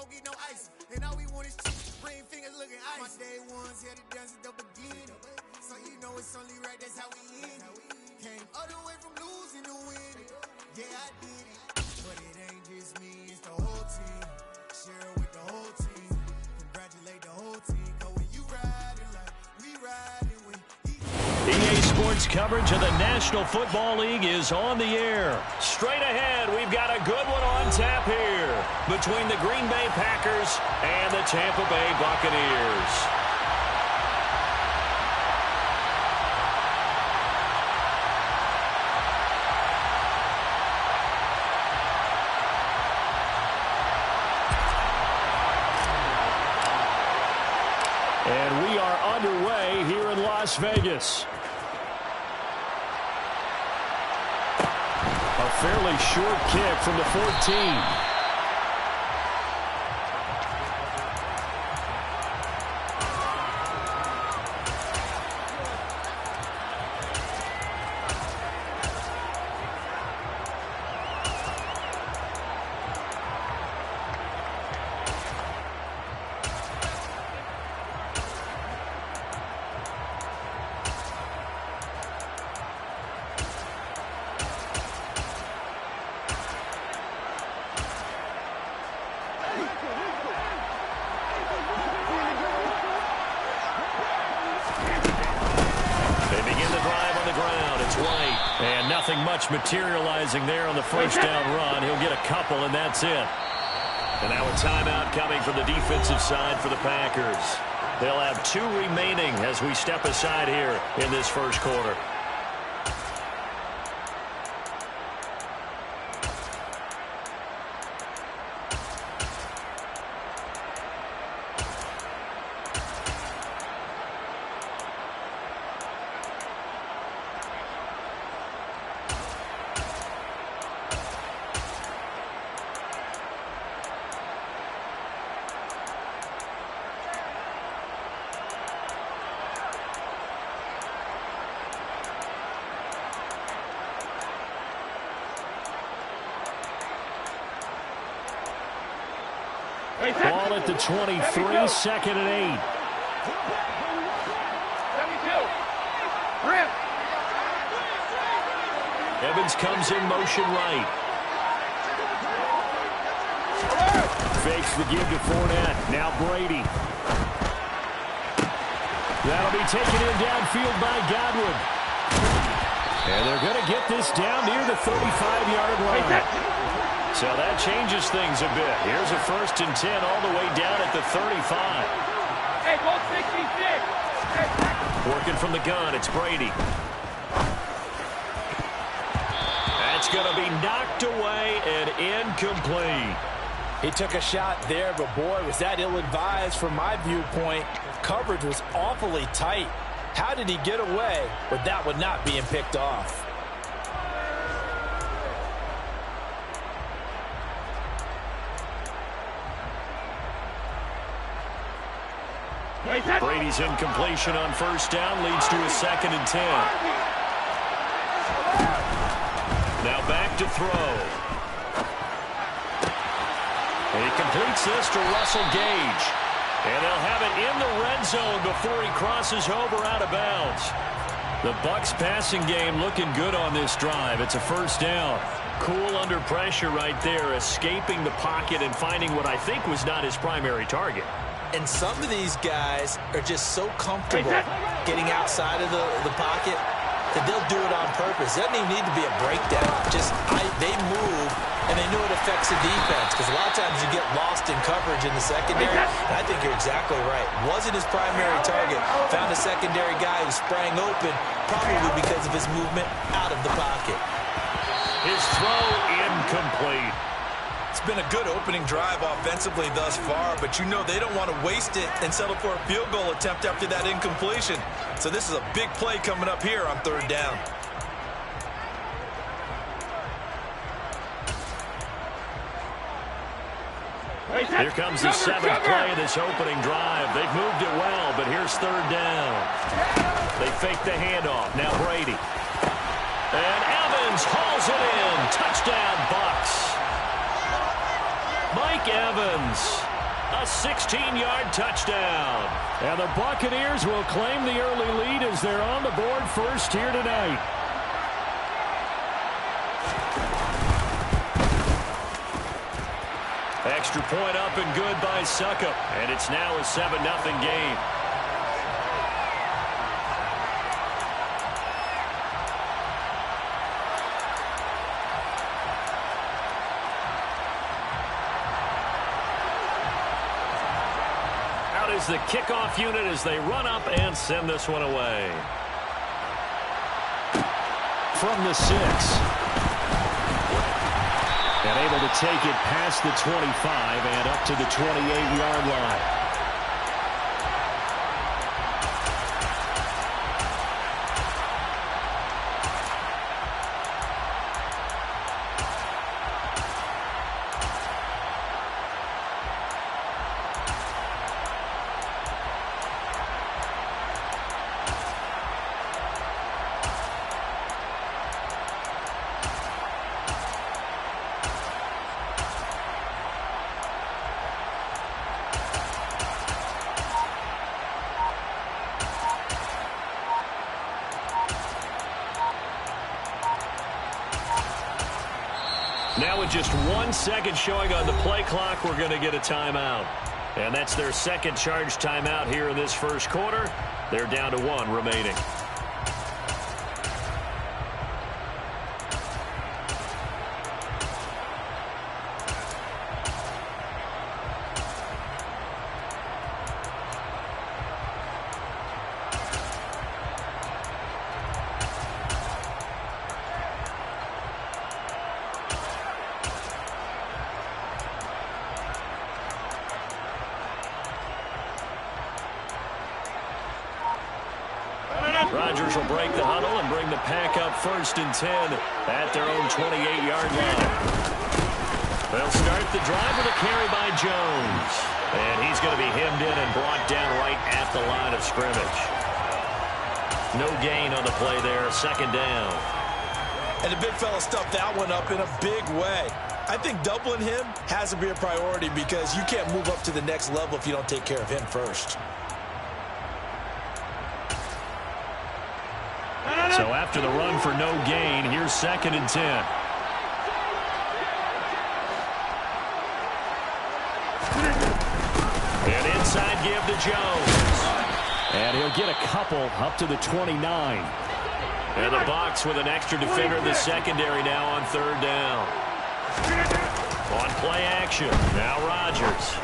don't get no ice. And all we want is cheap, green fingers looking ice. My day ones had it done since the beginning. So you know it's only right, that's how we end it. Came all the way from losing to winning. Yeah, I did it. But it ain't just me, it's the whole team. Share with the whole team. Congratulate the whole team. Cause when you riding like we riding with EA Sports coverage of the National Football League is on the air. Straight ahead, we've got a good one on tap here between the Green Bay Packers and the Tampa Bay Buccaneers. And we are underway here in Las Vegas. A fairly short kick from the 14. And nothing much materializing there on the first down run. He'll get a couple, and that's it. And now a timeout coming from the defensive side for the Packers. They'll have 2 remaining as we step aside here in this first quarter. Ball at the 23, 2nd and 8. Evans comes in motion right. Fakes the give to Fournette. Now Brady. That'll be taken in downfield by Godwin. And they're going to get this down near the 35-yard line. So that changes things a bit. Here's a 1st and 10 all the way down at the 35. Hey, ball 66. Working from the gun, it's Brady. That's going to be knocked away and incomplete. He took a shot there, but boy, was that ill-advised from my viewpoint. Coverage was awfully tight. How did he get away with that one not being picked off? Brady's incompletion on 1st down leads to a 2nd and 10. Now back to throw. And he completes this to Russell Gage. And they'll have it in the red zone before he crosses over out of bounds. The Bucs passing game looking good on this drive. It's a 1st down. Cool under pressure right there, escaping the pocket and finding what I think was not his primary target. And some of these guys are just so comfortable getting outside of the pocket that they'll do it on purpose. It doesn't even need to be a breakdown. They move, and they know it affects the defense, because a lot of times you get lost in coverage in the secondary. And I think you're exactly right. Wasn't his primary target. Found a secondary guy who sprang open, probably because of his movement out of the pocket. His throw incomplete. It's been a good opening drive offensively thus far, but you know they don't want to waste it and settle for a field goal attempt after that incompletion. So this is a big play coming up here on 3rd down. Here comes the 7th play of this opening drive. They've moved it well, but here's 3rd down. They fake the handoff. Now Brady. And Evans hauls it in. Touchdown, Bucs. Mike Evans A 16-yard touchdown. And the Buccaneers will claim the early lead as they're on the board first here tonight. Extra point up and good by Succop. And it's now a 7-0 game. Out is the kickoff unit as they run up and send this one away. From the 6. And able to take it past the 25 and up to the 28-yard line. Now with just 1 second showing on the play clock, we're going to get a timeout. And that's their second charge timeout here in this first quarter. They're down to 1 remaining. Rodgers will break the huddle and bring the pack up 1st and 10 at their own 28-yard line. They'll start the drive with a carry by Jones. And he's going to be hemmed in and brought down right at the line of scrimmage. No gain on the play there, 2nd down. And the big fella stuffed that one up in a big way. I think doubling him has to be a priority because you can't move up to the next level if you don't take care of him first. So after the run for no gain, here's 2nd and 10. And inside give to Jones. And he'll get a couple up to the 29. And the Bucs with an extra defender in the secondary now on 3rd down. On play action, now Rodgers.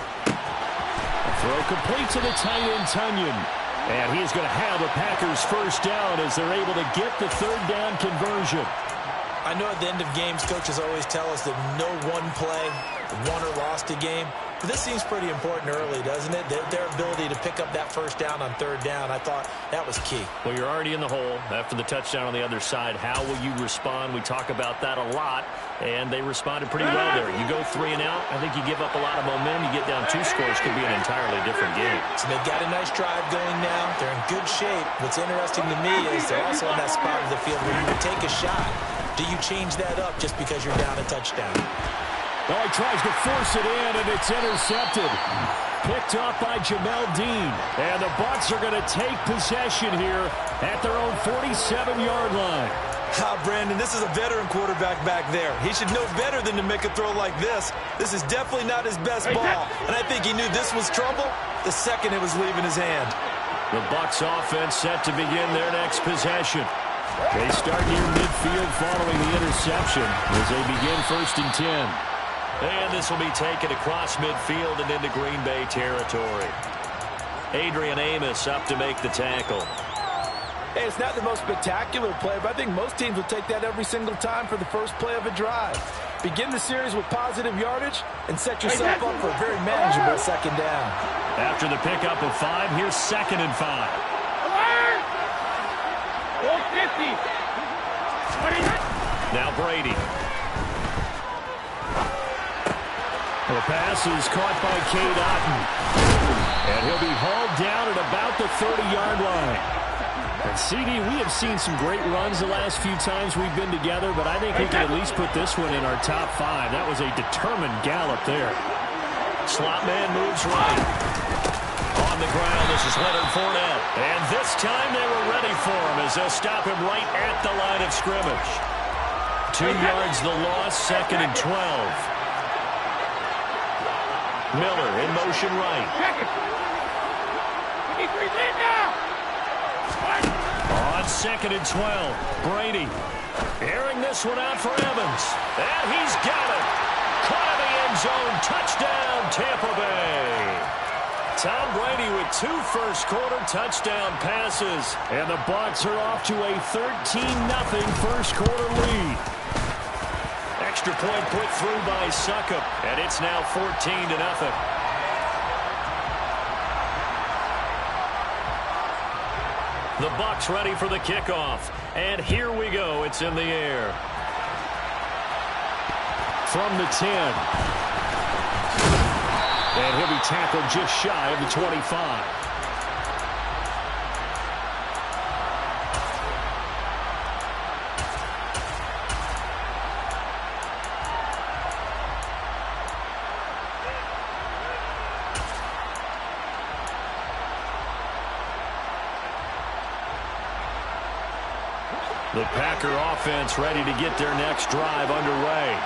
Throw complete to the tight end, Tunyon. And he's going to have the Packers first down as they're able to get the 3rd down conversion. I know at the end of games, coaches always tell us that no one play won or lost a game. But this seems pretty important early, doesn't it? Their ability to pick up that first down on 3rd down, I thought that was key. Well, you're already in the hole after the touchdown on the other side. How will you respond? We talk about that a lot, and they responded pretty well there. You go 3 and out, I think you give up a lot of momentum. You get down 2 scores, could be an entirely different game. So they've got a nice drive going now. They're in good shape. What's interesting to me is they're also in that spot of the field where you would take a shot. Do you change that up just because you're down a touchdown? Oh, he tries to force it in, and it's intercepted. Picked off by Jamel Dean. And the Bucs are going to take possession here at their own 47-yard line. Brandon, this is a veteran quarterback back there. He should know better than to make a throw like this. This is definitely not his best ball. And I think he knew this was trouble the second it was leaving his hand. The Bucs offense set to begin their next possession. They start near midfield following the interception as they begin 1st and 10. And this will be taken across midfield and into Green Bay territory. Adrian Amos up to make the tackle. Hey, it's not the most spectacular play, but I think most teams will take that every single time for the first play of a drive. Begin the series with positive yardage and set yourself up for a very manageable 2nd down. After the pickup of 5, here's 2nd and 5. 50. Now Brady. The pass is caught by Cade Otton. And he'll be hauled down at about the 30-yard line. And CD, we have seen some great runs the last few times we've been together, but I think we can at least put this one in our top 5. That was a determined gallop there. Slot man moves right. On the ground, this is Leonard Fournette. And this time they were ready for him as they'll stop him right at the line of scrimmage. 2 yards the loss, 2nd and 12. Miller in motion right. On 2nd and 12, Brady airing this one out for Evans. And he's got it. Caught in the end zone. Touchdown, Tampa Bay. Tom Brady with 2 first-quarter touchdown passes. And the Bucs are off to a 13-0 first-quarter lead. Extra point put through by Succop. And it's now 14-0. The Bucs ready for the kickoff. And here we go. It's in the air. From the 10. And he'll be tackled just shy of the 25. The Packer offense ready to get their next drive underway.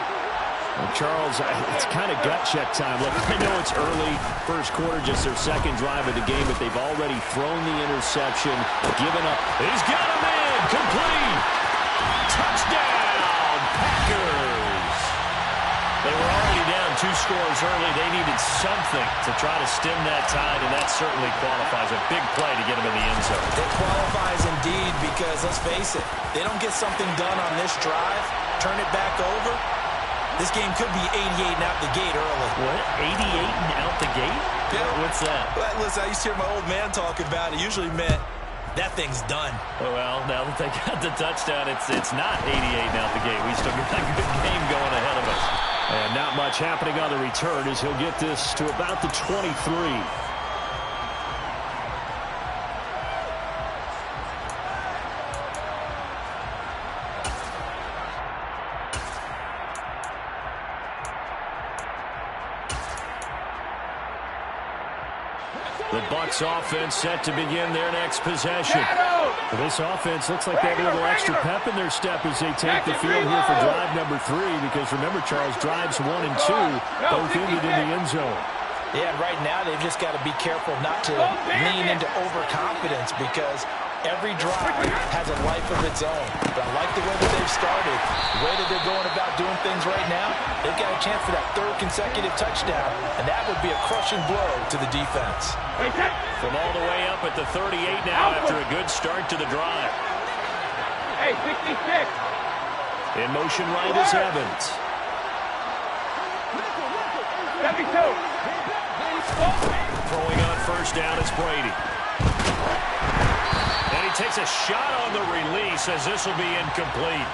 Well, Charles, it's kind of gut check time. Look, I know it's early, first quarter, just their 2nd drive of the game, but they've already thrown the interception, given up. He's got him in, complete. Touchdown, Packers. They were already down 2 scores early. They needed something to try to stem that tide, and that certainly qualifies. A big play to get them in the end zone. It qualifies indeed because, let's face it, they don't get something done on this drive, turn it back over, this game could be 88 and out the gate early. What? 88 and out the gate? Yeah. What's that? Well, listen, I used to hear my old man talk about it. Usually meant that thing's done. Well, now that they got the touchdown, it's not 88 and out the gate. We still got a good game going ahead of us. And not much happening on the return as he'll get this to about the 23. The Bucs offense set to begin their next possession. This offense looks like they have a little extra pep in their step as they take the field here for drive number 3, because remember, Charles, drives 1 and 2 both ended in the end zone. Yeah, right now they've just got to be careful not to lean into overconfidence because every drive has a life of its own. But I like the way that they've started, the way that they're going about doing things right now. They've got a chance for that 3rd consecutive touchdown, and that would be a crushing blow to the defense. From all the way up at the 38 now after a good start to the drive. Hey, 66. In motion right is Evans. 72. Throwing on first down is Brady. And he takes a shot on the release as this will be incomplete.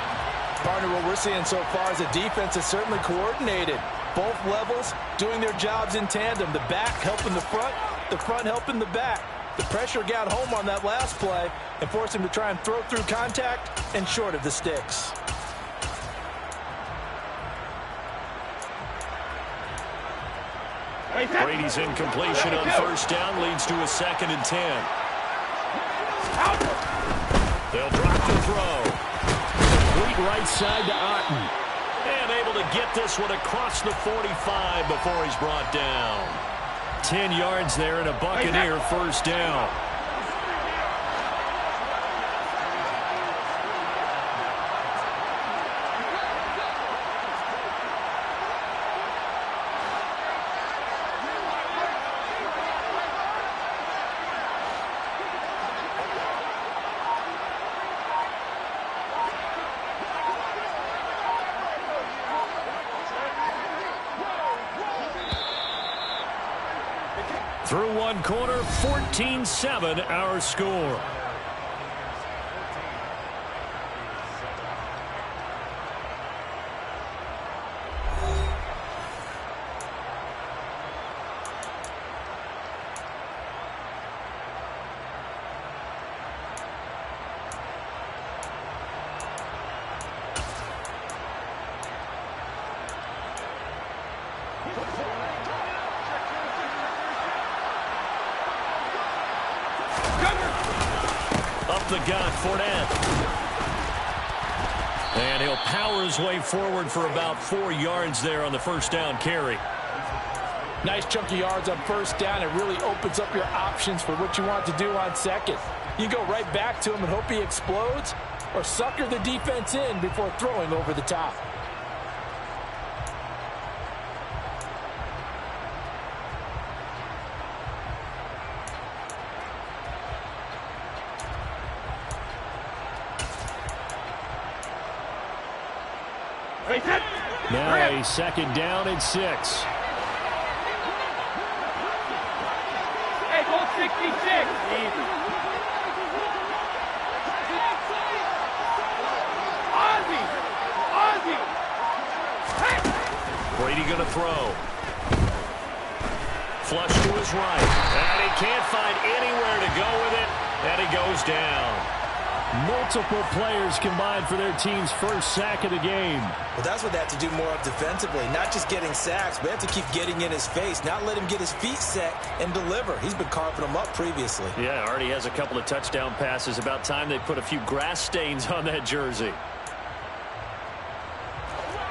Partner, what we're seeing so far is the defense is certainly coordinated. Both levels doing their jobs in tandem. The back helping the front helping the back. The pressure got home on that last play and forced him to try and throw through contact and short of the sticks. Brady's incompletion on first down leads to a 2nd and 10. They'll drop the throw. Complete right side to Otten. And able to get this one across the 45 before he's brought down. 10 yards there and a Buccaneer first down. Through one quarter, 14-7 our score. up the gut, Fournette. And he'll power his way forward for about 4 yards there on the first down carry. Nice chunk of yards on first down. It really opens up your options for what you want to do on second. You go right back to him and hope he explodes, or sucker the defense in before throwing over the top. Now a second down and 6. Hey, goal 66. Easy. Ozzy. Hey. Brady going to throw. Flush to his right. And he can't find anywhere to go with it. And he goes down. Multiple players combined for their team's first sack of the game. Well, that's what they have to do more of defensively. Not just getting sacks, but they have to keep getting in his face, not let him get his feet set and deliver. He's been carving them up previously. Yeah, already has a couple of touchdown passes. About time they put a few grass stains on that jersey.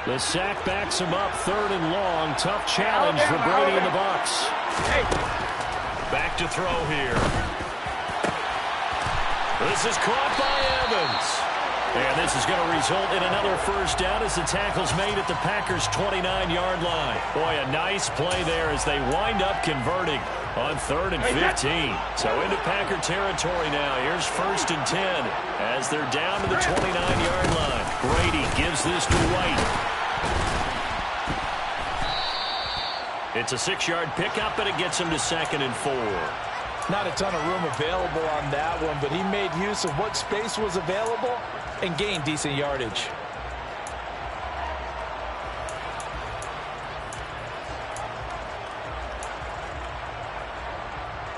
The sack backs him up, 3rd and long. Tough challenge for Brady and the Bucs. Back to throw here. This is caught by Evans. And this is going to result in another first down as the tackle's made at the Packers' 29-yard line. Boy, a nice play there as they wind up converting on 3rd and 15. So into Packer territory now. Here's 1st and 10 as they're down to the 29-yard line. Brady gives this to White. It's a 6-yard pickup, and it gets him to 2nd and 4. Not a ton of room available on that one, but he made use of what space was available and gained decent yardage.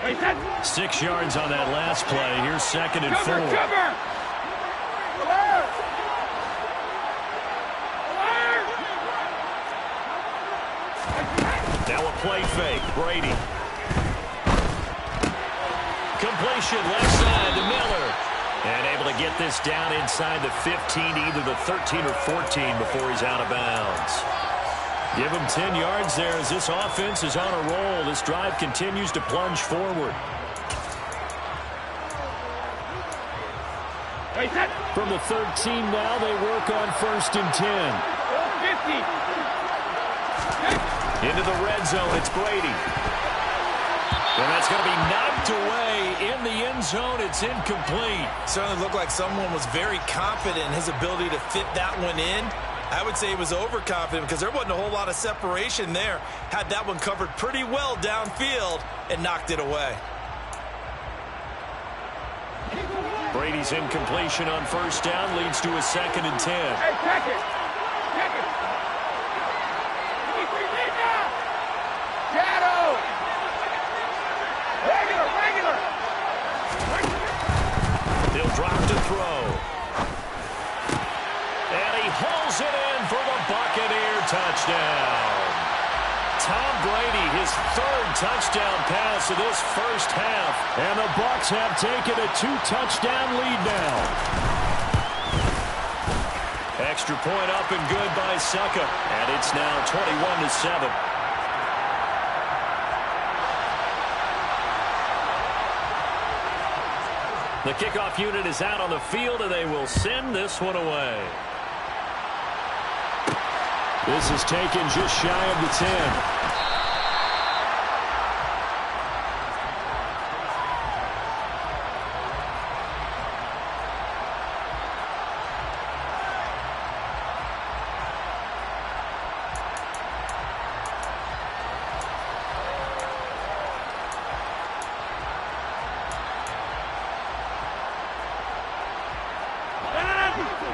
Hey, 6 yards on that last play. Here's 2nd and 4. Cover. Now a play fake. Brady. Completion left side to Miller. And able to get this down inside the 15, either the 13 or 14 before he's out of bounds. Give him 10 yards there as this offense is on a roll. This drive continues to plunge forward. From the 13 now, they work on 1st and 10. 50. Into the red zone, it's Brady. And that's going to be knocked away in the end zone. It's incomplete. Certainly looked like someone was very confident in his ability to fit that one in. I would say he was overconfident because there wasn't a whole lot of separation there. Had that one covered pretty well downfield and knocked it away. Brady's incompletion on 1st down leads to a 2nd and 10. Hey, check it. Shadow. Regular. He'll drop to throw. And he hauls it in for the Buccaneer touchdown. Tom Brady, his 3rd touchdown pass of this first half. And the Bucs have taken a 2-touchdown lead now. Extra point up and good by Succa. And it's now 21-7. The kickoff unit is out on the field, and they will send this one away. This is taken just shy of the 10.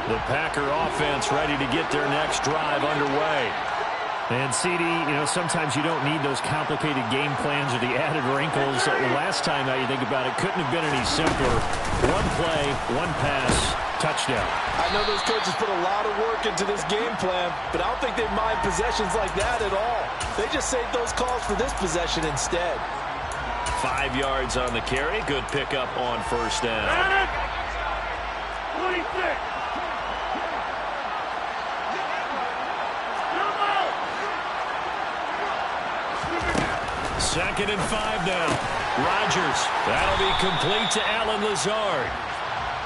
The Packer offense ready to get their next drive underway. And, CD, sometimes you don't need those complicated game plans or the added wrinkles. The last time out you think about it, couldn't have been any simpler. One play, one pass, touchdown. I know those coaches put a lot of work into this game plan, but I don't think they mind possessions like that at all. They just saved those calls for this possession instead. 5 yards on the carry. Good pickup on 1st down. 26. Second and 5 now. Rodgers. That'll be complete to Alan Lazard.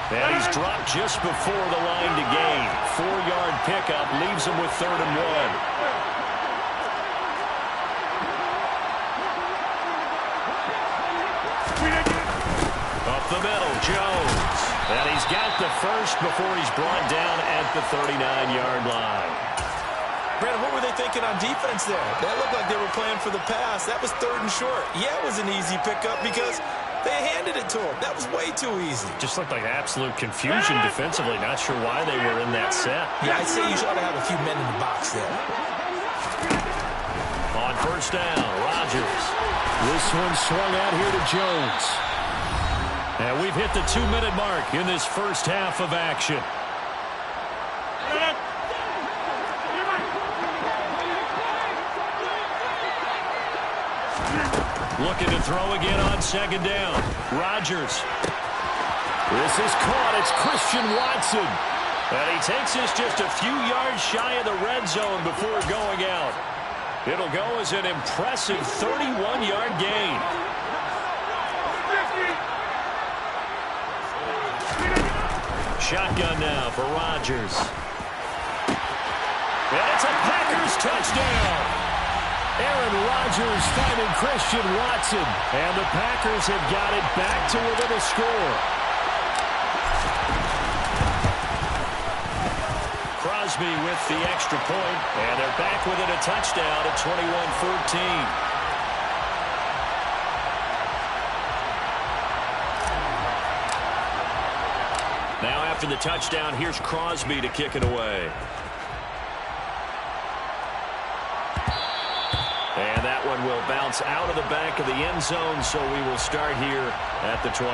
And he's dropped just before the line to gain. 4-yard pickup leaves him with 3rd and 1. Up the middle, Jones. And he's got the first before he's brought down at the 39-yard line. Brandon, what were they thinking on defense there? That looked like they were playing for the pass. That was 3rd and short. Yeah, it was an easy pickup because they handed it to him. That was way too easy. Just looked like absolute confusion defensively. Not sure why they were in that set. Yeah, I'd say you ought to have a few men in the box there. On 1st down, Rodgers. This one swung out here to Jones. And we've hit the 2-minute mark in this first half of action. Looking to throw again on 2nd down. Rodgers. This is caught. It's Christian Watson. And he takes this just a few yards shy of the red zone before going out. It'll go as an impressive 31-yard gain. Shotgun now for Rodgers. And it's a Packers touchdown. Aaron Rodgers finding Christian Watson. And the Packers have got it back to within a score. Crosby with the extra point. And they're back within a touchdown at 21-14. Now after the touchdown, here's Crosby to kick it away. And that one will bounce out of the back of the end zone, so we will start here at the 25.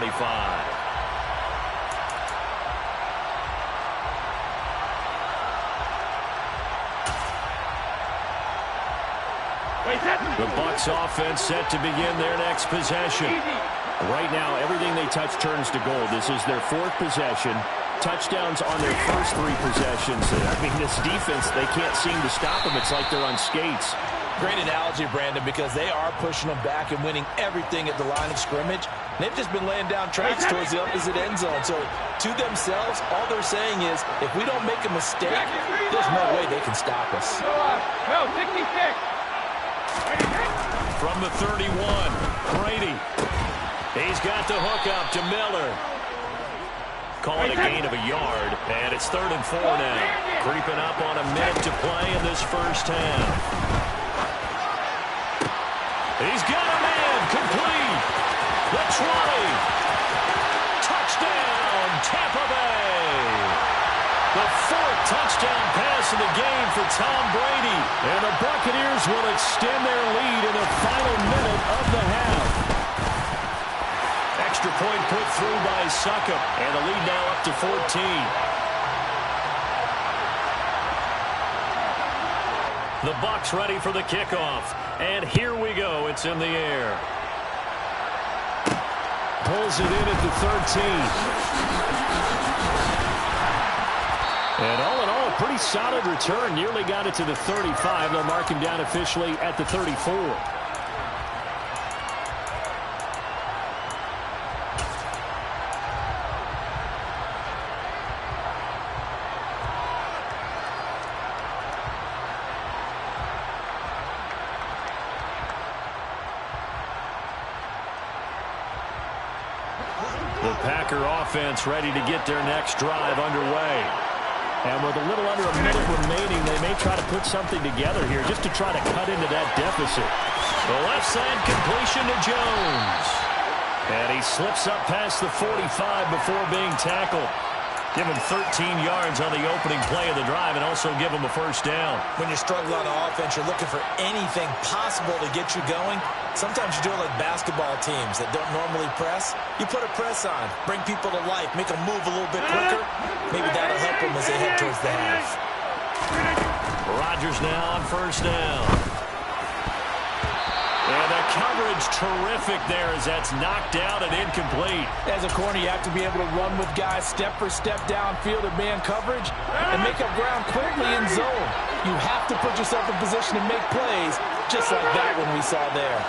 The Bucs offense set to begin their next possession. Right now, everything they touch turns to gold. This is their 4th possession. Touchdowns on their first 3 possessions. I mean, this defense, they can't seem to stop them. It's like they're on skates. Great analogy, Brandon, because they are pushing them back and winning everything at the line of scrimmage. They've just been laying down tracks towards the opposite end zone. So to themselves, all they're saying is, if we don't make a mistake, there's no way they can stop us. No, 66. From the 31, Brady. He's got the hook up to Miller. Calling a gain of a yard, and it's 3rd and 4 now. Creeping up on a minute to play in this first half. He's got a man, complete. The 20. Touchdown, Tampa Bay. The 4th touchdown pass in the game for Tom Brady. And the Buccaneers will extend their lead in the final minute of the half. Extra point put through by Succop, and the lead now up to 14. The Bucs ready for the kickoff, and here we go. It's in the air. Pulls it in at the 13. And all in all, a pretty solid return. Nearly got it to the 35. They'll mark him down officially at the 34. The Packer offense ready to get their next drive underway. And with a little under a minute remaining, they may try to put something together here just to try to cut into that deficit. The left side completion to Jones. And he slips up past the 45 before being tackled. Give him 13 yards on the opening play of the drive and also give him a first down. When you're struggling on offense, you're looking for anything possible to get you going. Sometimes you do it like basketball teams that don't normally press. You put a press on, bring people to life, make them move a little bit quicker. Maybe that'll help them as they head towards the half. Rodgers now on 1st down. And the coverage terrific there as that's knocked out and incomplete. As a corner, you have to be able to run with guys step for step downfield in man coverage and make up ground quickly in zone. You have to put yourself in position to make plays, just like that one we saw there.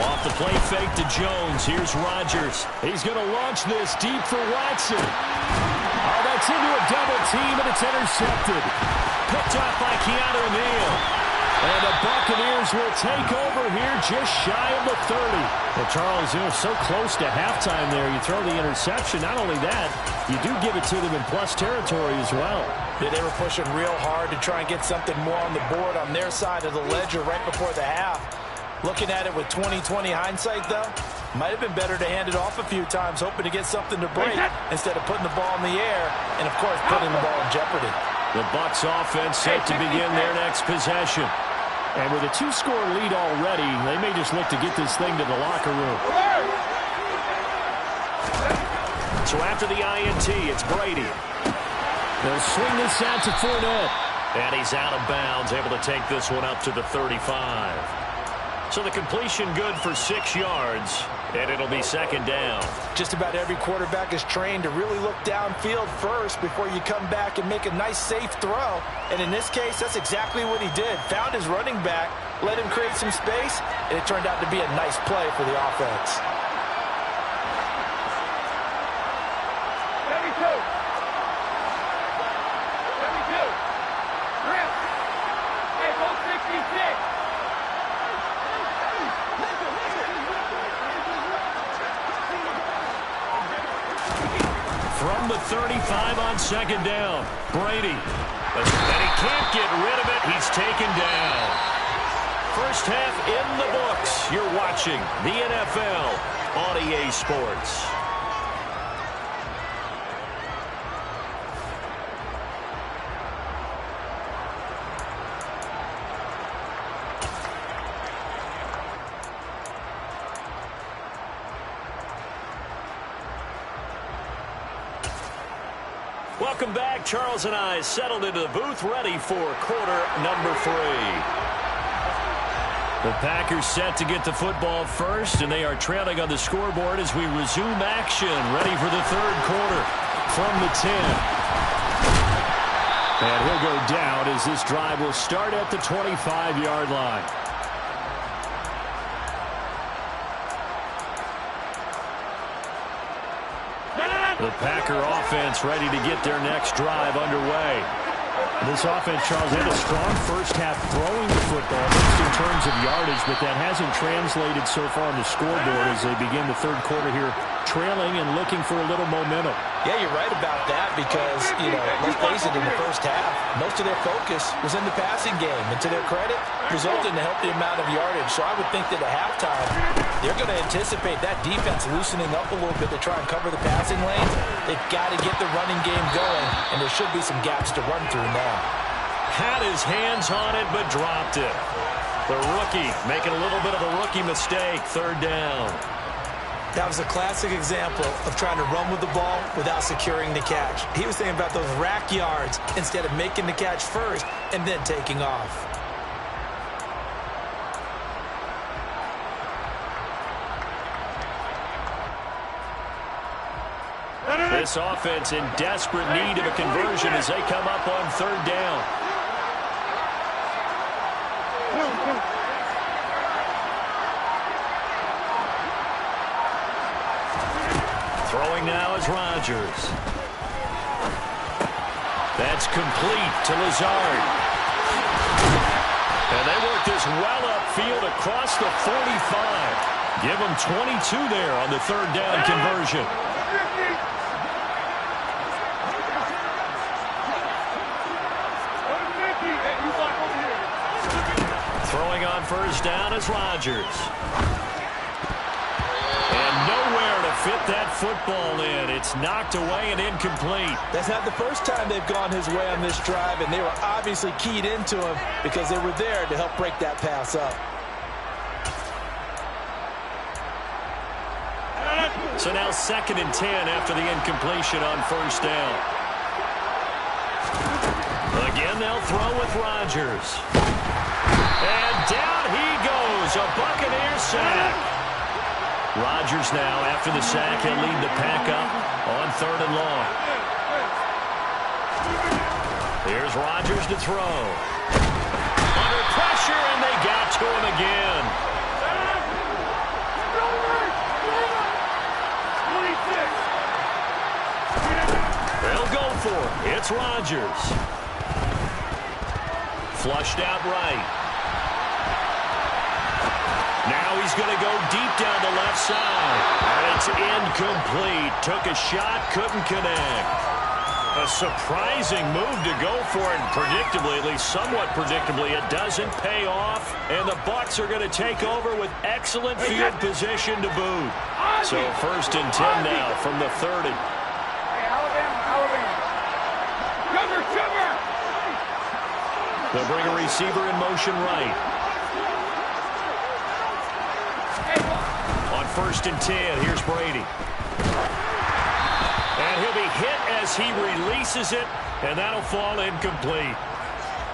Off the play fake to Jones. Here's Rodgers. He's going to launch this deep for Watson. Oh, that's into a double team, and it's intercepted. Picked off by Keanu Neal. And the Buccaneers will take over here just shy of the 30. Well, Charles, so close to halftime there. You throw the interception. Not only that, you do give it to them in plus territory as well. Yeah, they were pushing real hard to try and get something more on the board on their side of the ledger right before the half. Looking at it with 20/20 hindsight, though, might have been better to hand it off a few times, hoping to get something to break instead of putting the ball in the air and, of course, putting the ball in jeopardy. The Bucs offense set to begin their next possession. And with a two-score lead already, they may just look to get this thing to the locker room. So after the INT, it's Brady. They'll swing this out to Fournette. And he's out of bounds, able to take this one up to the 35. So the completion good for 6 yards, and it'll be second down. Just about every quarterback is trained to really look downfield first before you come back and make a nice, safe throw. And in this case, that's exactly what he did. Found his running back, let him create some space, and it turned out to be a nice play for the offense. From the 35 on second down, Brady. And he can't get rid of it. He's taken down. First half in the books. You're watching the NFL on EA Sports. Welcome back. Charles and I settled into the booth, ready for quarter number 3. The Packers set to get the football first, and they are trailing on the scoreboard as we resume action, ready for the third quarter from the 10. And he'll go down as this drive will start at the 25-yard line. The Packer offense ready to get their next drive underway. This offense, Charles, had a strong first half throwing the football, just in terms of yardage, but that hasn't translated so far on the scoreboard as they begin the third quarter here, trailing and looking for a little momentum. Yeah, you're right about that because, let's face it, in the first half, most of their focus was in the passing game. And to their credit, resulted in a healthy amount of yardage. So I would think that at halftime, they're going to anticipate that defense loosening up a little bit to try and cover the passing lanes. They've got to get the running game going, and there should be some gaps to run through now. Had his hands on it, but dropped it. The rookie making a little bit of a rookie mistake, third down. That was a classic example of trying to run with the ball without securing the catch. He was thinking about those rack yards instead of making the catch first and then taking off. This offense in desperate need of a conversion as they come up on third down. Throwing now is Rodgers. That's complete to Lazard. And they work this well upfield across the 45. Give them 22 there on the third down conversion. Throwing on first down is Rodgers. And nowhere to fit that football in. It's knocked away and incomplete. That's not the first time they've gone his way on this drive, and they were obviously keyed into him because they were there to help break that pass up. So now 2nd and 10 after the incompletion on first down. The Again, they'll throw with Rodgers. And down he goes, a Buccaneer sack. Rodgers now, after the sack, he'll lead the pack up on 3rd and long. Here's Rodgers to throw. Under pressure, and they got to him again. 26. They'll go for it. It's Rodgers. Flushed out right. Now he's going to go deep down the left side. And it's incomplete. Took a shot, couldn't connect. A surprising move to go for it. Predictably, at least somewhat predictably, it doesn't pay off. And the Bucs are going to take over with excellent field position to boot. So 1st and 10 now from the 30. Hey, Alabama. Sugar. They'll bring a receiver in motion right. On 1st and 10, here's Brady. And he'll be hit as he releases it, and that'll fall incomplete.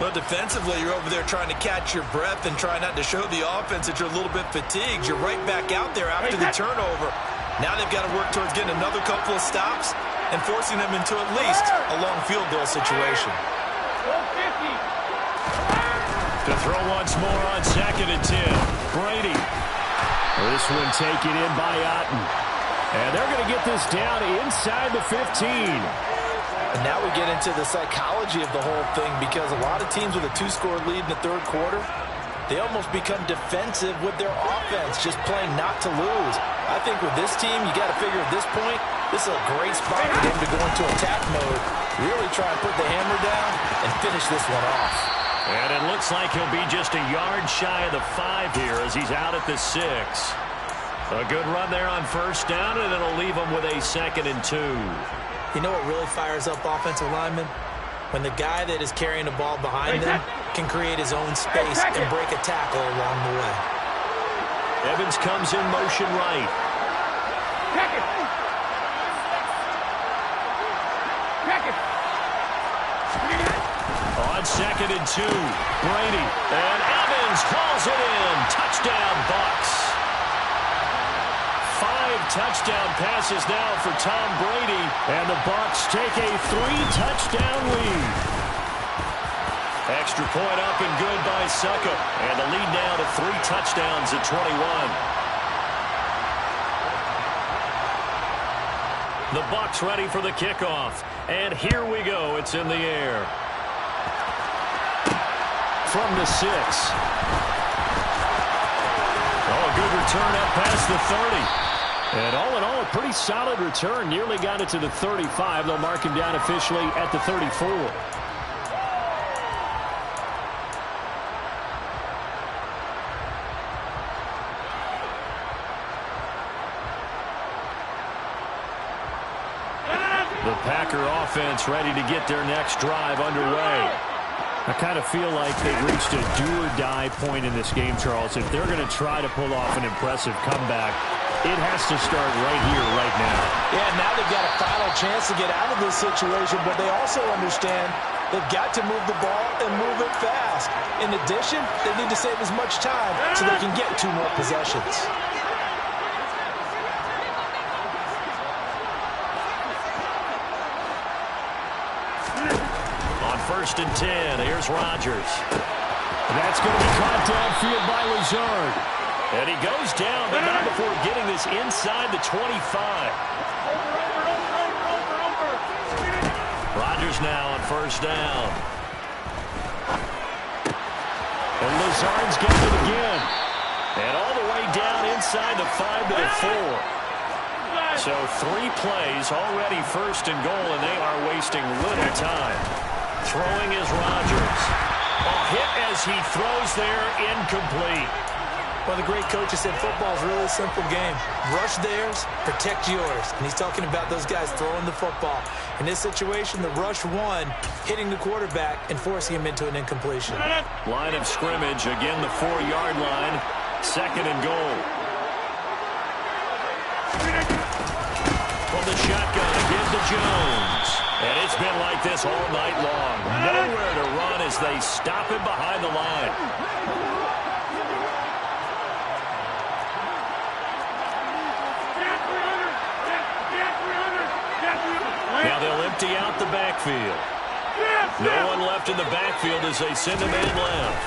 Well, defensively, you're over there trying to catch your breath and try not to show the offense that you're a little bit fatigued. You're right back out there after the turnover. Now they've got to work towards getting another couple of stops and forcing them into at least a long field goal situation. To throw once more on 2nd and 10. Brady. This one taken in by Otten. And they're going to get this down inside the 15. And now we get into the psychology of the whole thing, because a lot of teams with a 2-score lead in the 3rd quarter, they almost become defensive with their offense, just playing not to lose. I think with this team, you got to figure at this point, this is a great spot for them to go into attack mode, really try and put the hammer down and finish this one off. And it looks like he'll be just a yard shy of the 5 here as he's out at the 6. A good run there on 1st down, and it'll leave him with a 2nd and 2. You know what really fires up offensive linemen? When the guy that is carrying the ball behind them can create his own space and break a tackle along the way. Evans comes in motion right. Check it. On 2nd and 2, Brady. And Evans calls it in. Touchdown, Bucs. 5 touchdown passes now for Tom Brady. And the Bucs take a 3-touchdown lead. Extra point up and good by Suckup. And the lead now to 3 touchdowns at 21. The Bucs ready for the kickoff. And here we go. It's in the air. From the 6. Oh, good return up past the 30. And all in all, a pretty solid return. Nearly got it to the 35. They'll mark him down officially at the 34. The Packer offense ready to get their next drive underway. I kind of feel like they've reached a do-or-die point in this game, Charles. If they're going to try to pull off an impressive comeback, it has to start right here, right now. Yeah, now they've got a final chance to get out of this situation, but they also understand they've got to move the ball and move it fast. In addition, they need to save as much time so they can get 2 more possessions. On 1st and 10, here's Rodgers. That's going to be caught downfield by Lazard. And he goes down, but not before getting this inside the 25. Rodgers now on 1st down. And Lazard's got it again. And all the way down inside the 5 to the 4. So 3 plays, already 1st and goal, and they are wasting little time. Throwing is Rodgers. A hit as he throws there, incomplete. Well, the great coach has said football is really a simple game. Rush theirs, protect yours. And he's talking about those guys throwing the football. In this situation, the rush won, hitting the quarterback and forcing him into an incompletion. Line of scrimmage, again the 4-yard line. 2nd and goal. From the shotgun, again to Jones. And it's been like this all night long. Nowhere to run as they stop him behind the line. Now they'll empty out the backfield. No one left in the backfield as they send a man left.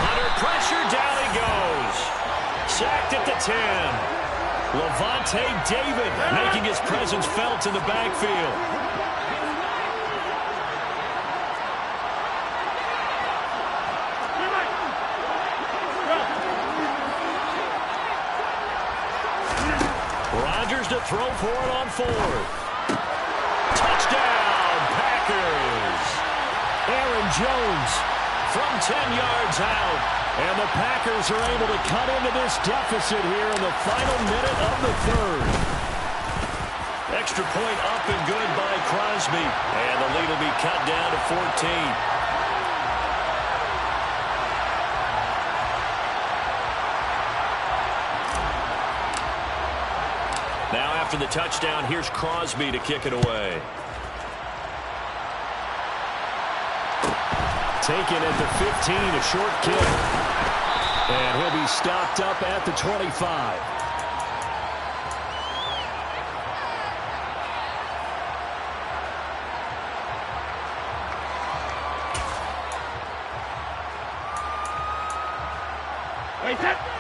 Under pressure, down he goes. Sacked at the 10. Levante David making his presence felt in the backfield. Rodgers to throw for it on 4th. Touchdown, Packers. Aaron Jones from 10 yards out. And the Packers are able to cut into this deficit here in the final minute of the 3rd. Extra point up and good by Crosby. And the lead will be cut down to 14. Now after the touchdown, here's Crosby to kick it away. Taken at the 15, a short kick. And he'll be stopped up at the 25.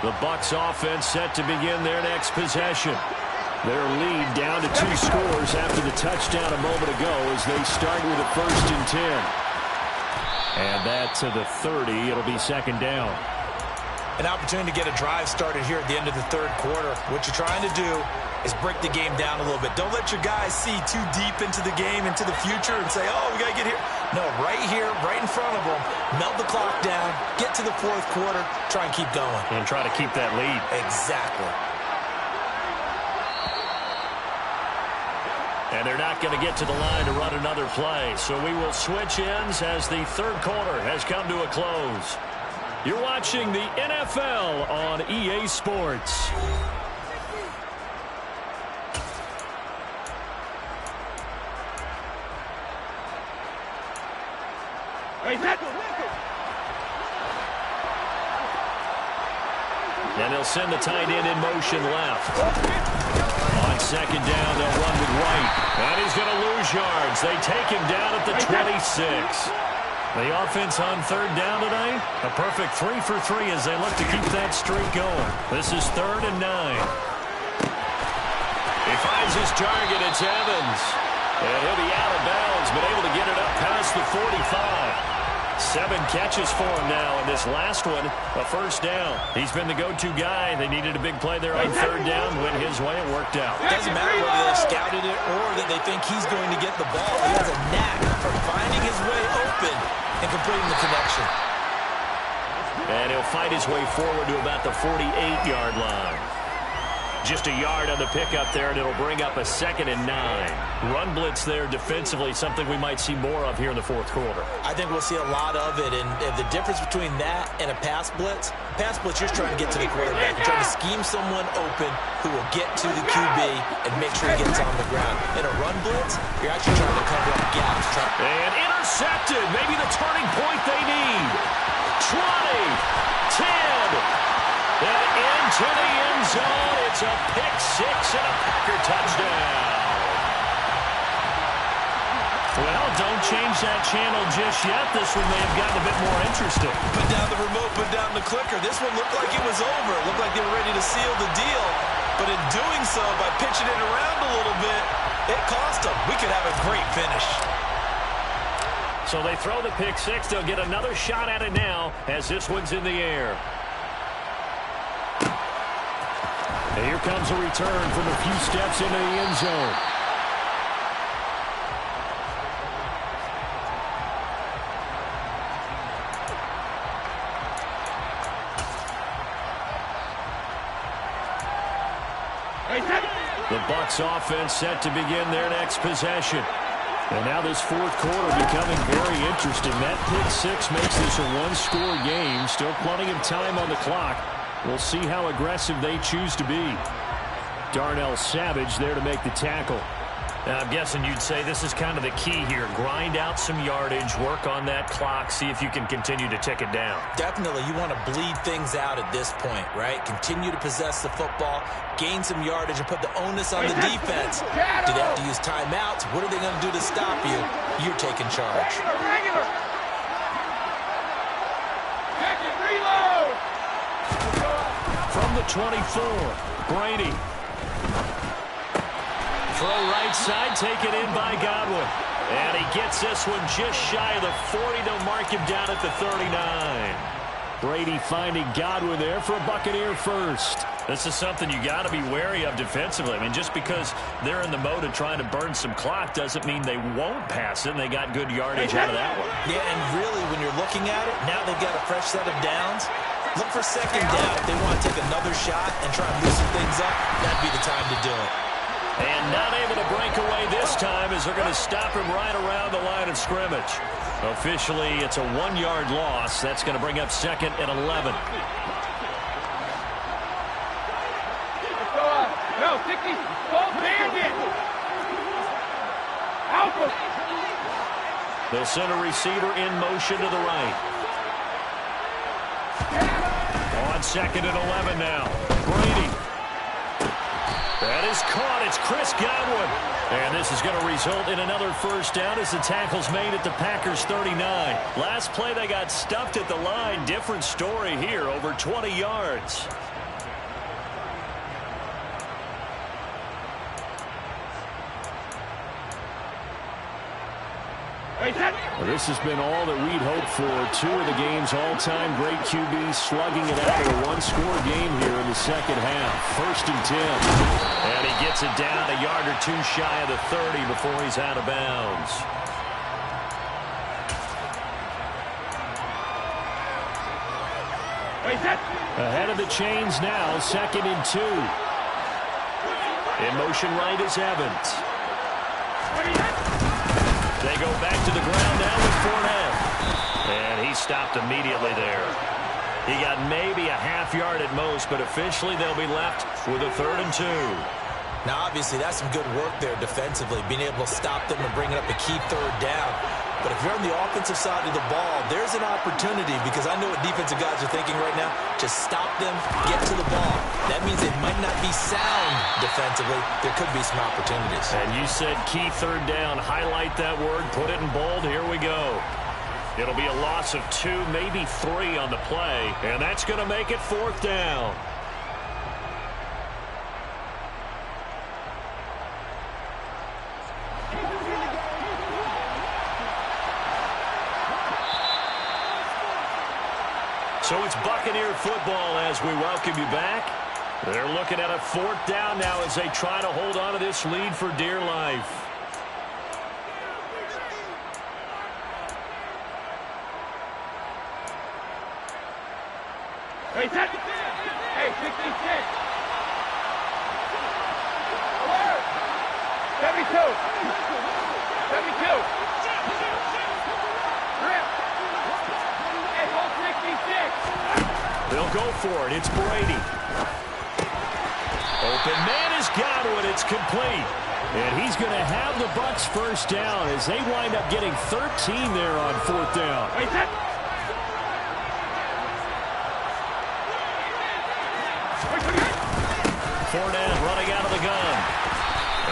The Bucs offense set to begin their next possession. Their lead down to 2 scores after the touchdown a moment ago as they start with a 1st and 10. And that to the 30. It'll be 2nd down. An opportunity to get a drive started here at the end of the 3rd quarter. What you're trying to do is break the game down a little bit. Don't let your guys see too deep into the game, into the future, and say, oh, we got to get here. No, right here, right in front of them, melt the clock down, get to the 4th quarter, try and keep going. And try to keep that lead. Exactly. And they're not going to get to the line to run another play. So we will switch ends as the 3rd quarter has come to a close. You're watching the NFL on EA Sports. And they'll send the tight end in motion left. On 2nd down, they'll run with White. And he's going to lose yards. They take him down at the 26. The offense on 3rd down today, a perfect 3 for 3 as they look to keep that streak going. This is 3rd and 9. He finds his target. It's Evans. And he'll be out of bounds, but able to get it up past the 45. 7 catches for him now, and this last one, a 1st down. He's been the go-to guy. They needed a big play there on 3rd down. Went his way, it worked out. It doesn't matter whether they scouted it or that they think he's going to get the ball. He has a knack for finding his way open and completing the connection. And he'll fight his way forward to about the 48-yard line. Just a yard on the pickup there, and it'll bring up a 2nd and 9. Run blitz there defensively, something we might see more of here in the 4th quarter. I think we'll see a lot of it, and the difference between that and a pass blitz, you're trying to get to the quarterback. You're trying to scheme someone open who will get to the QB and make sure he gets on the ground. In a run blitz, you're actually trying to cover up gaps. And intercepted, maybe the turning point they need. 20, 10, and into the end zone. It's a pick 6 and a Packer touchdown. Well, don't change that channel just yet. This one may have gotten a bit more interesting. Put down the remote, put down the clicker. This one looked like it was over. It looked like they were ready to seal the deal. But in doing so, by pitching it around a little bit, it cost them. We could have a great finish. So they throw the pick 6. They'll get another shot at it now as this one's in the air. And here comes a return from a few steps into the end zone. The Bucs offense set to begin their next possession. And now this 4th quarter becoming very interesting. That pick 6 makes this a 1-score game. Still plenty of time on the clock. We'll see how aggressive they choose to be. Darnell Savage there to make the tackle. Now, I'm guessing you'd say this is kind of the key here. Grind out some yardage, work on that clock, see if you can continue to tick it down. Definitely, you want to bleed things out at this point, right? Continue to possess the football, gain some yardage, and put the onus on the defense. Do they have to use timeouts? What are they going to do to stop you? You're taking charge. Regular. Check it, reload. From the 24, Brady. Throw right side, taken in by Godwin. And he gets this one just shy of the 40. They'll mark him down at the 39. Brady finding Godwin there for a Buccaneer first. This is something you got to be wary of defensively. I mean, just because they're in the mode of trying to burn some clock doesn't mean they won't pass it. And they got good yardage out of that one. Yeah, and really, when you're looking at it, now they've got a fresh set of downs. Look for second down if they want to take another shot and try and loosen things up. That'd be the time to do it. And not able to break away this time as they're going to stop him right around the line of scrimmage. Officially, it's a 1-yard loss. That's going to bring up 2nd and 11. No, 60. Full bandit. Alpha. They'll send a receiver in motion to the right. On 2nd and 11 now. Brady. That is caught. It's Chris Godwin. And this is going to result in another first down as the tackle's made at the Packers' 39. Last play, they got stuffed at the line. Different story here, over 20 yards. Well, this has been all that we'd hoped for. 2 of the game's all-time great QBs slugging it out in a one-score game here in the second half. 1st and 10. And he gets it down a yard or 2 shy of the 30 before he's out of bounds. Ahead of the chains now, 2nd and 2. In motion right is Evans. They go back to the ground now with Fournette. And he stopped immediately there. He got maybe a half yard at most, but officially they'll be left with a 3rd and 2. Now, obviously, that's some good work there defensively, being able to stop them and bringing up a key 3rd down. But if you're on the offensive side of the ball, there's an opportunity, because I know what defensive guys are thinking right now. Just stop them, get to the ball. That means it might not be sound defensively. There could be some opportunities. And you said key 3rd down. Highlight that word. Put it in bold. Here we go. It'll be a loss of 2, maybe 3 on the play. And that's going to make it 4th down. So it's Buccaneer football as we welcome you back. They're looking at a 4th down now as they try to hold on to this lead for dear life. Hey, 66. Alert. 72. 72. They'll go for it. It's Brady. Open man is Godwin. It's complete. And he's going to have the Bucs first down as they wind up getting 13 there on 4th down. Fournette running out of the gun.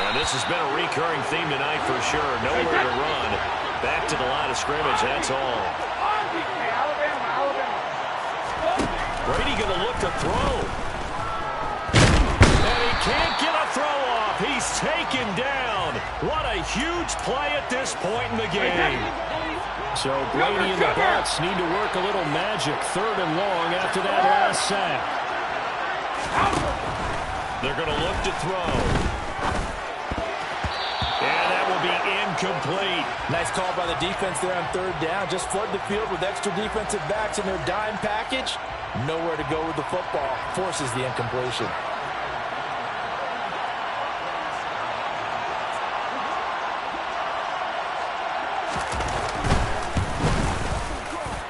And this has been a recurring theme tonight for sure. Nowhere to run. Back to the line of scrimmage. That's all. Brady going to look to throw. And he can't get a throw off. He's taken down. What a huge play at this point in the game. So Brady and the Bucs need to work a little magic. 3rd and long after that last sack. They're going to look to throw. And that will be incomplete. Nice call by the defense there on 3rd down. Just flood the field with extra defensive backs in their dime package. Nowhere to go with the football. Forces the incompletion.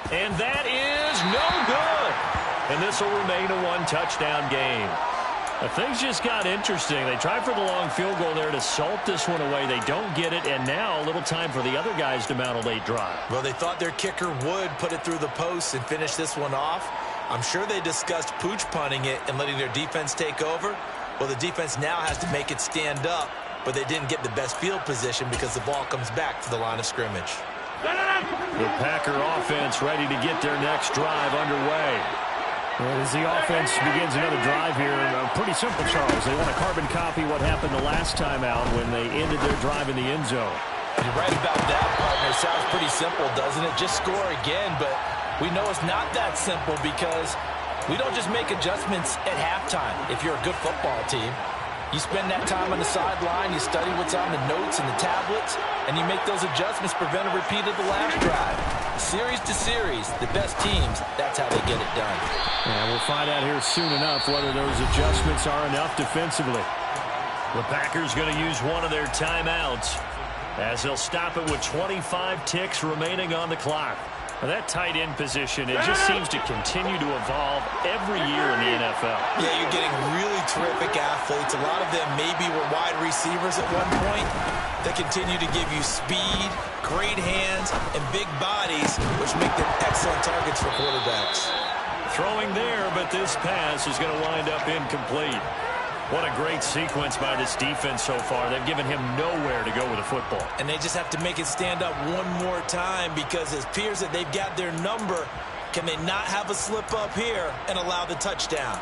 And that is no good. And this will remain a 1-touchdown game. Things just got interesting. They tried for the long field goal there to salt this one away. They don't get it, and now a little time for the other guys to mount a late drive. Well, they thought their kicker would put it through the post and finish this one off. I'm sure they discussed pooch punting it and letting their defense take over. Well, the defense now has to make it stand up, but they didn't get the best field position because the ball comes back to the line of scrimmage. The Packer offense ready to get their next drive underway. As the offense begins another drive here, pretty simple, Charles. They want to carbon copy what happened the last time out when they ended their drive in the end zone. You're right about that, partner. It sounds pretty simple, doesn't it? Just score again, but we know it's not that simple because we don't just make adjustments at halftime if you're a good football team. You spend that time on the sideline, you study what's on the notes and the tablets, and you make those adjustments, prevent a repeat of the last drive. Series to series, the best teams, that's how they get it done. And we'll find out here soon enough whether those adjustments are enough defensively. The Packers going to use one of their timeouts as they'll stop it with 25 ticks remaining on the clock. Now that tight end position, it just seems to continue to evolve every year in the NFL. Yeah, you're getting really terrific athletes. A lot of them maybe were wide receivers at one point. They continue to give you speed, great hands, and big bodies, which make them excellent targets for quarterbacks. Throwing there, but this pass is going to wind up incomplete. What a great sequence by this defense so far. They've given him nowhere to go with the football. And they just have to make it stand up one more time because it appears that they've got their number. Can they not have a slip up here and allow the touchdown?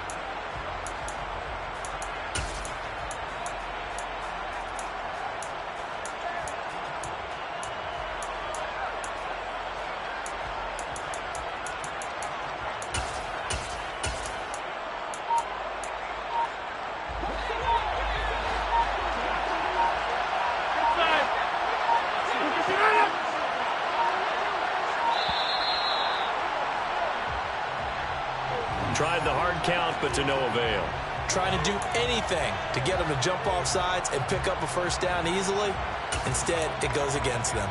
Tried the hard count, but to no avail. Trying to do anything to get them to jump off sides and pick up a first down easily. Instead, it goes against them.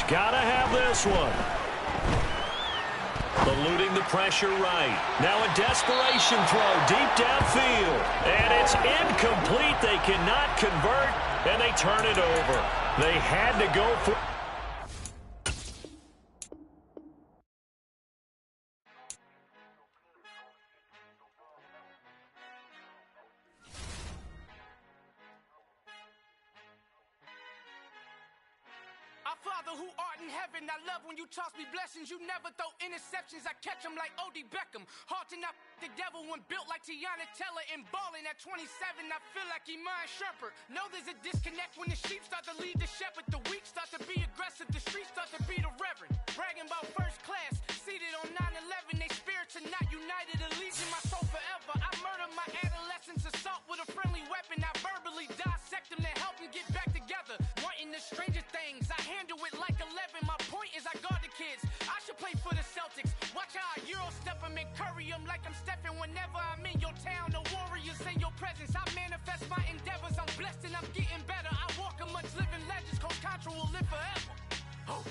Gotta have this one. Eluding the pressure right. Now a desperation throw deep downfield. And it's incomplete. They cannot convert, and they turn it over. They had to go for... Father who art in heaven, I love when you toss me blessings. You never throw interceptions. I catch them like O.D. Beckham. Hard to not the devil when built like Tiana Teller and balling at 27. I feel like Iman Shumpert. No, there's a disconnect when the sheep start to lead the shepherd. The weak start to be aggressive. The streets start to be the reverend. Bragging about first class. Seated on 9/11. They spirits are not united. Allegiance my soul forever. I murder my adolescence. Assault with a friendly weapon. I verbally dissect them to help them get back together. Wanting the stranger things. I handle it like 11. My point is I guard the kids. I should play for the Celtics. Watch how I Euro step them and curry them like I'm Stephen. Whenever I'm in your town, the Warriors in your presence. I manifest my endeavors. I'm blessed and I'm getting better. I walk amongst living legends. Coach Contra will live forever. Oh.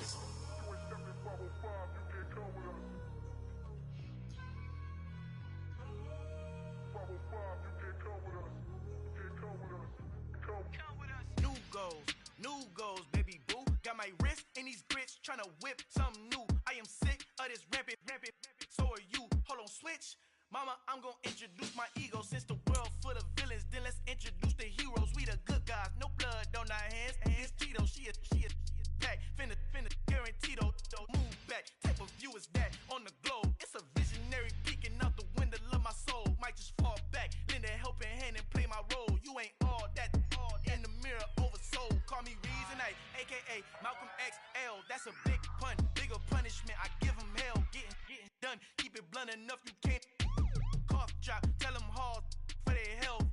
New goals, baby boo. Got my wrist in these grits, tryna whip something new. I am sick of this rampant. So are you. Hold on, switch. Mama, I'm gonna introduce my ego. Since the world full of villains, then let's introduce the heroes. We the good guys, no blood on our hands. It's Tito, she is pack. Finna, guaranteed. Move back. Type of view is that on the globe? It's a visionary peeking out the window of my soul. Might just fall back, lend a helping hand and play my role. You ain't all that. In the mirror, oversold. Call me Reason A, a.k.a. Malcolm XL. That's a big pun, bigger punishment. I give him hell, getting done. Keep it blunt enough, you can't. Cough drop, tell them hard for their health.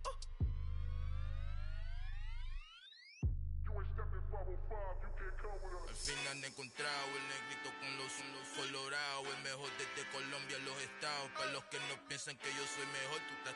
Al fin han encontrado el negrito con son los colorados. El mejor desde Colombia a los estados. Para los que no piensan que yo soy mejor, tú estás